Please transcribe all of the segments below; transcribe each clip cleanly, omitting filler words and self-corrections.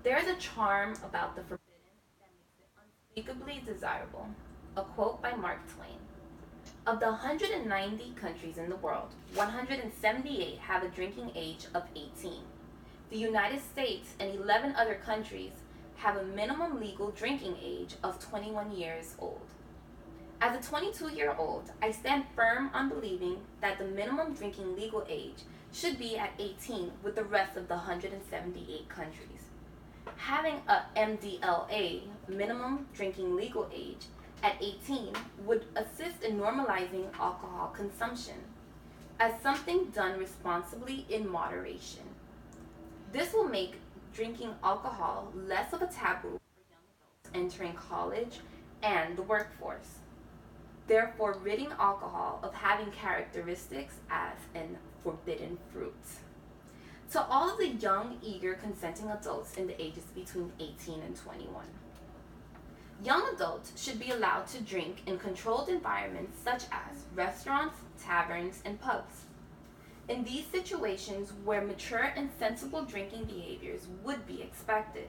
There is a charm about the forbidden that makes it unspeakably desirable. A quote by Mark Twain. Of the 190 countries in the world, 178 have a drinking age of 18. The United States and 11 other countries have a minimum legal drinking age of 21 years old. As a 22-year-old, I stand firm on believing that the minimum drinking legal age should be at 18 with the rest of the 178 countries. Having a MDLA, minimum drinking legal age, at 18 would assist in normalizing alcohol consumption as something done responsibly in moderation. This will make drinking alcohol less of a taboo for young adults entering college and the workforce, therefore ridding alcohol of having characteristics as an forbidden fruit. To all of the young, eager, consenting adults in the ages between 18 and 21, young adults should be allowed to drink in controlled environments such as restaurants, taverns, and pubs. In these situations where mature and sensible drinking behaviors would be expected,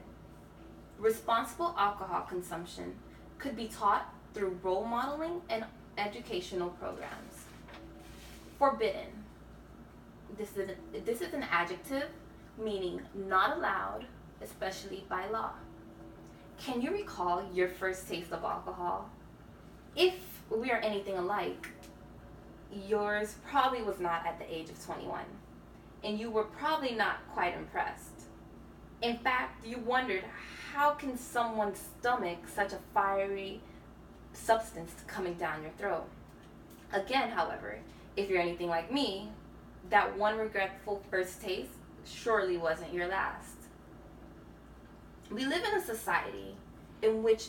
responsible alcohol consumption could be taught through role modeling and educational programs. Forbidden. This is an adjective meaning not allowed, especially by law. Can you recall your first taste of alcohol? If we are anything alike, yours probably was not at the age of 21, and you were probably not quite impressed. In fact, you wondered how can someone stomach such a fiery substance coming down your throat? Again, however, if you're anything like me, that one regretful first taste surely wasn't your last. We live in a society in which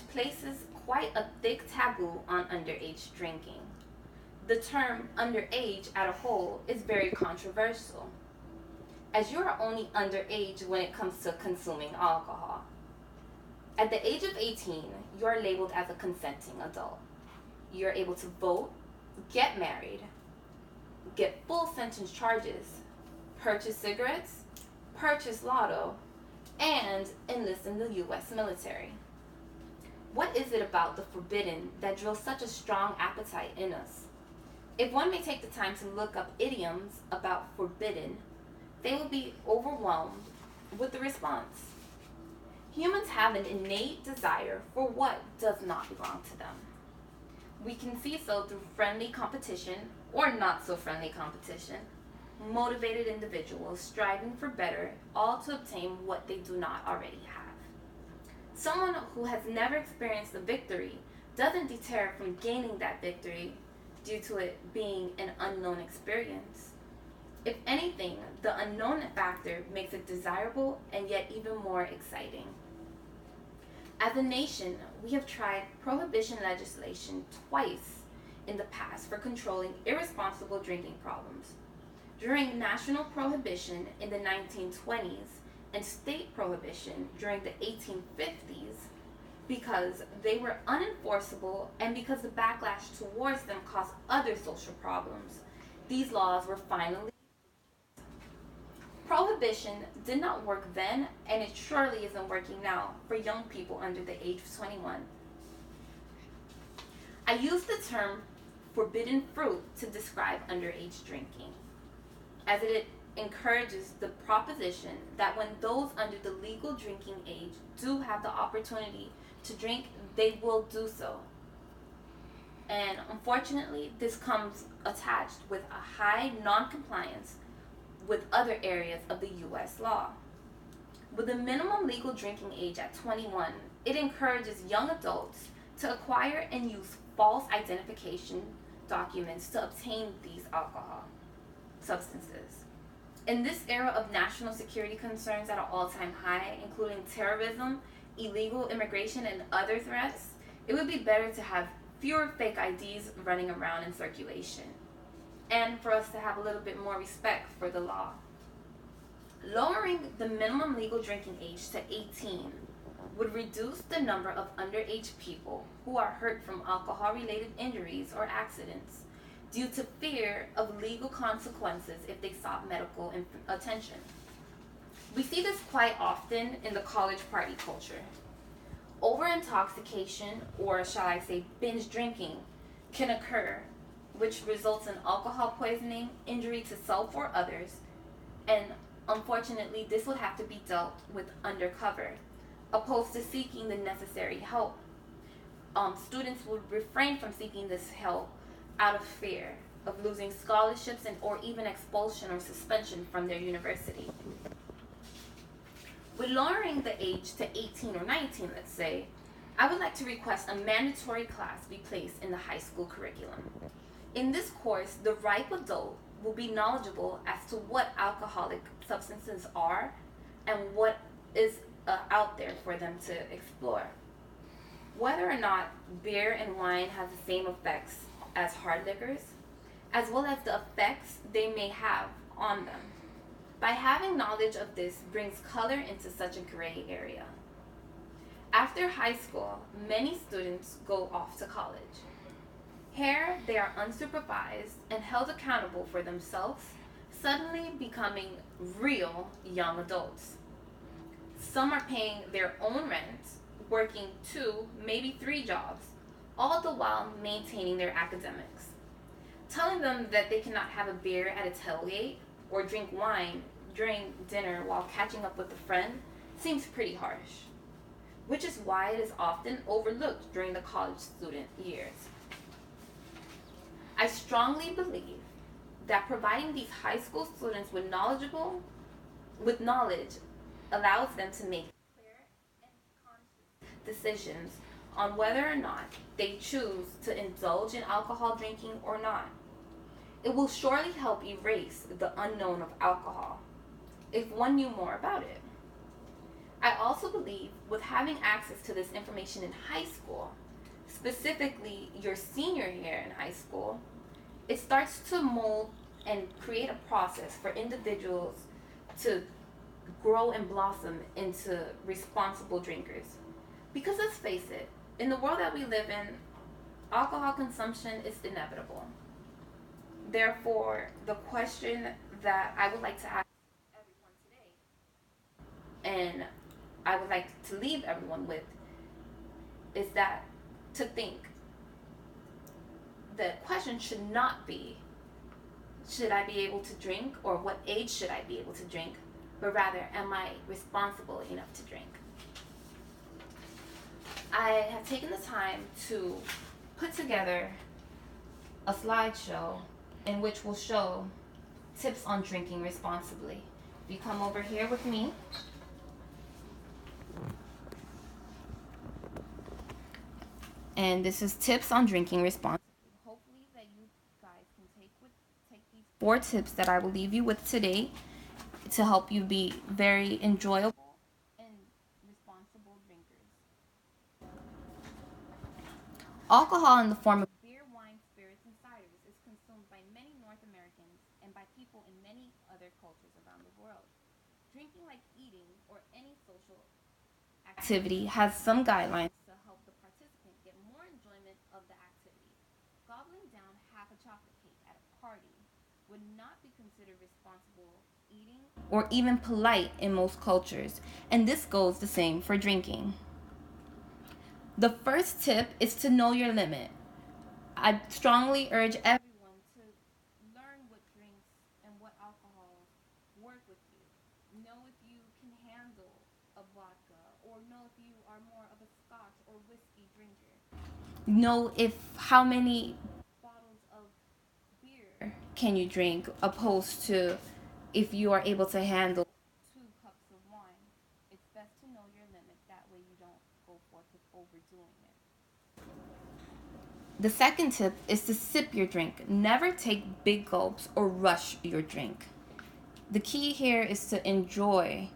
places quite a thick taboo on underage drinking. The term underage as a whole is very controversial, as you are only underage when it comes to consuming alcohol. At the age of 18, you are labeled as a consenting adult. You're able to vote, get married, get full sentence charges, purchase cigarettes, purchase lotto, and enlist in the U.S. military. What is it about the forbidden that drills such a strong appetite in us? If one may take the time to look up idioms about forbidden, they will be overwhelmed with the response. Humans have an innate desire for what does not belong to them. We can see so through friendly competition or not so friendly competition, motivated individuals striving for better, all to obtain what they do not already have. Someone who has never experienced a victory doesn't deter from gaining that victory due to it being an unknown experience. If anything, the unknown factor makes it desirable and yet even more exciting. As a nation, we have tried prohibition legislation twice in the past for controlling irresponsible drinking problems. During national prohibition in the 1920s and state prohibition during the 1850s, because they were unenforceable and because the backlash towards them caused other social problems, these laws were finally prohibition did not work then, and it surely isn't working now for young people under the age of 21. I use the term forbidden fruit to describe underage drinking, as it encourages the proposition that when those under the legal drinking age do have the opportunity to drink, they will do so. And unfortunately, this comes attached with a high non-compliance with other areas of the U.S. law. With a minimum legal drinking age at 21, it encourages young adults to acquire and use false identification documents to obtain these alcohol substances. In this era of national security concerns at an all-time high, including terrorism, illegal immigration, and other threats, it would be better to have fewer fake IDs running around in circulation, and for us to have a little bit more respect for the law. Lowering the minimum legal drinking age to 18 would reduce the number of underage people who are hurt from alcohol-related injuries or accidents due to fear of legal consequences if they sought medical attention. We see this quite often in the college party culture. Over intoxication, or shall I say binge drinking, can occur, which results in alcohol poisoning, injury to self or others, and unfortunately, this would have to be dealt with undercover, opposed to seeking the necessary help. Students would refrain from seeking this help out of fear of losing scholarships and or even expulsion or suspension from their university. With lowering the age to 18 or 19, let's say, I would like to request a mandatory class be placed in the high school curriculum. In this course, the ripe adult will be knowledgeable as to what alcoholic substances are and what is out there for them to explore. Whether or not beer and wine have the same effects as hard liquors, as well as the effects they may have on them. By having knowledge of this brings color into such a gray area. After high school, many students go off to college. Here, they are unsupervised and held accountable for themselves, suddenly becoming real young adults. Some are paying their own rent, working 2, maybe 3 jobs, all the while maintaining their academics. Telling them that they cannot have a beer at a tailgate or drink wine during dinner while catching up with a friend seems pretty harsh, which is why it is often overlooked during the college student years. I strongly believe that providing these high school students with knowledge allows them to make clear and conscious decisions on whether or not they choose to indulge in alcohol drinking or not. It will surely help erase the unknown of alcohol if one knew more about it. I also believe with having access to this information in high school, specifically your senior year in high school, it starts to mold and create a process for individuals to grow and blossom into responsible drinkers. Because let's face it, in the world that we live in, alcohol consumption is inevitable. Therefore, the question that I would like to ask everyone today, and I would like to leave everyone with, is that to think the question should not be, should I be able to drink or what age should I be able to drink, but rather, am I responsible enough to drink? I have taken the time to put together a slideshow in which will show tips on drinking responsibly. If you come over here with me, and this is tips on drinking responsibly. Hopefully that you guys can take these 4 tips that I will leave you with today to help you be very enjoyable and responsible drinkers. Alcohol in the form of beer, wine, spirits, and ciders is consumed by many North Americans and by people in many other cultures around the world. Drinking like eating or any social activity has some guidelines to help the participant get more enjoyment of the activity. Gobbling down half a chocolate cake at a party would not be considered responsible eating or even polite in most cultures, and this goes the same for drinking. The first tip is to know your limit. I strongly urge everyone to learn what drinks and what alcohols work with you. Know if you can handle a vodka, or know if you are more of a scotch or whiskey drinker. Know if how many bottles of beer can you drink, opposed to if you are able to handle 2 cups of wine. It's best to know your limit. That way you don't go forth with overdoing it. The second tip is to sip your drink. Never take big gulps or rush your drink. The key here is to enjoy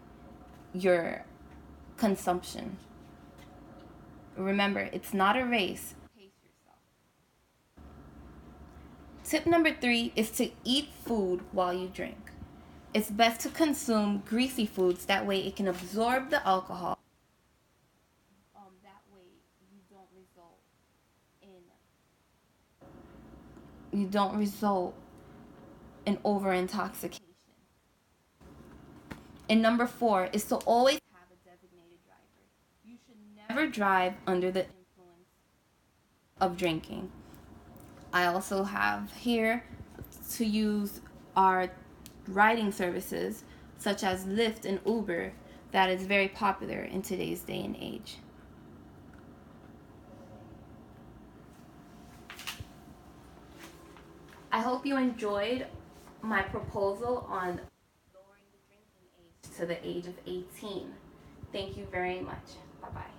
your consumption. Remember, it's not a race. Pace yourself. Tip number 3 is to eat food while you drink. It's best to consume greasy foods, that way it can absorb the alcohol. That way you don't result in over intoxication. And number 4 is to always have a designated driver. You should never drive under the influence of drinking. I also have here to use our riding services such as Lyft and Uber that is very popular in today's day and age. I hope you enjoyed my proposal on lowering the drinking age to the age of 18. Thank you very much. Bye-bye.